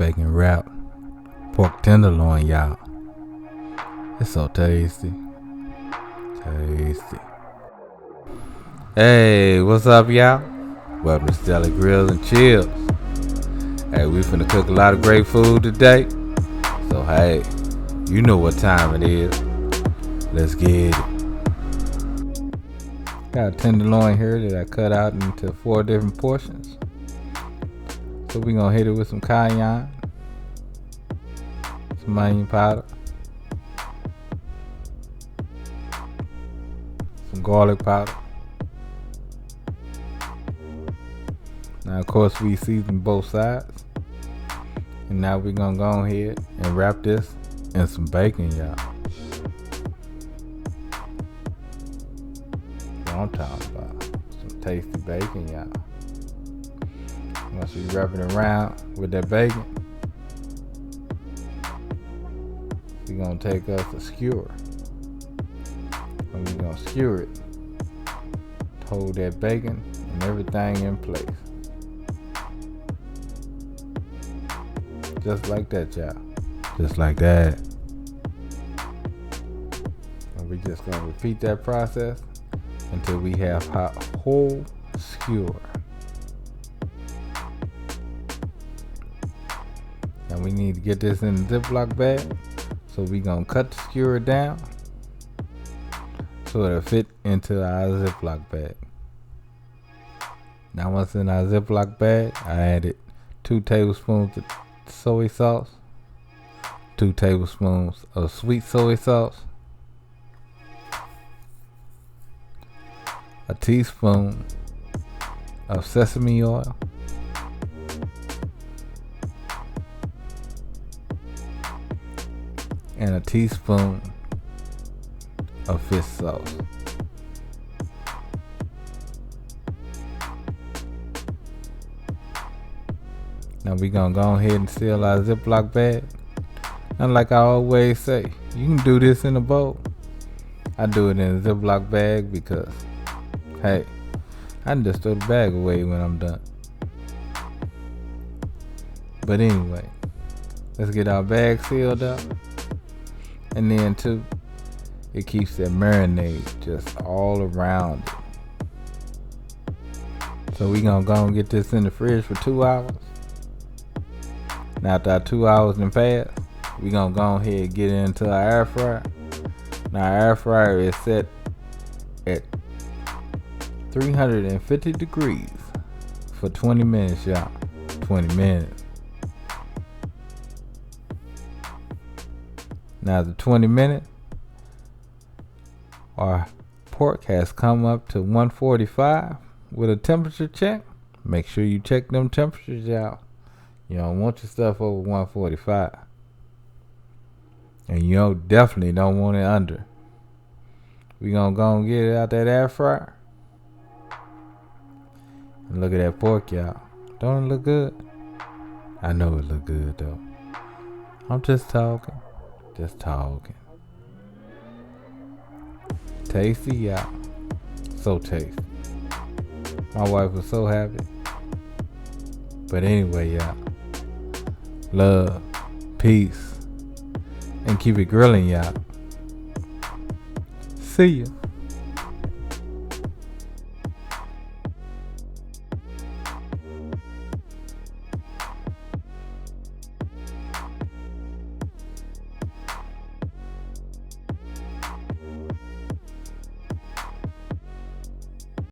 bacon wrap pork tenderloin, y'all. It's so tasty. Tasty. Hey, what's up, y'all? Welcome to Stelly Grills and Chills. Hey, we finna cook a lot of great food today. So hey, you know what time it is. Let's get it. Got a tenderloin here that I cut out into 4 different portions. So we gonna hit it with some cayenne, some onion powder, some garlic powder. Now of course we seasoned both sides. And now we're gonna go ahead and wrap this in some bacon, y'all. What I'm talking about. Some tasty bacon, y'all. Once we wrap it around with that bacon, we're gonna take us a skewer. And we're gonna skewer it to hold that bacon and everything in place. Just like that, y'all. Just like that. And we're just gonna repeat that process until we have a whole skewer. And we need to get this in a Ziploc bag. So we're gonna cut the skewer down so it'll fit into our Ziploc bag. Now once in our Ziploc bag, I added 2 tablespoons of soy sauce, 2 tablespoons of sweet soy sauce, a teaspoon of sesame oil, and a teaspoon of fish sauce. Now we're gonna go ahead and seal our Ziploc bag. And like I always say, you can do this in a bowl. I do it in a Ziploc bag because, hey, I can just throw the bag away when I'm done. But anyway, let's get our bag sealed up. And then too, it keeps that marinade just all around it. So we gonna go and get this in the fridge for 2 hours. Now after our 2 hours done passed, we gonna go ahead and get into our air fryer. Now our air fryer is set at 350 degrees for 20 minutes, y'all. 20 minutes. Now the 20 minutes, our pork has come up to 145 with a temperature check. Make sure you check them temperatures, y'all. You don't want your stuff over 145. And you definitely don't want it under. We gonna go and get it out that air fryer. And look at that pork, y'all. Don't it look good? I know it look good though. I'm just talking. Just talking. Tasty, y'all. So tasty. My wife was so happy. But anyway, y'all. Love, peace, and keep it grilling, y'all. See ya.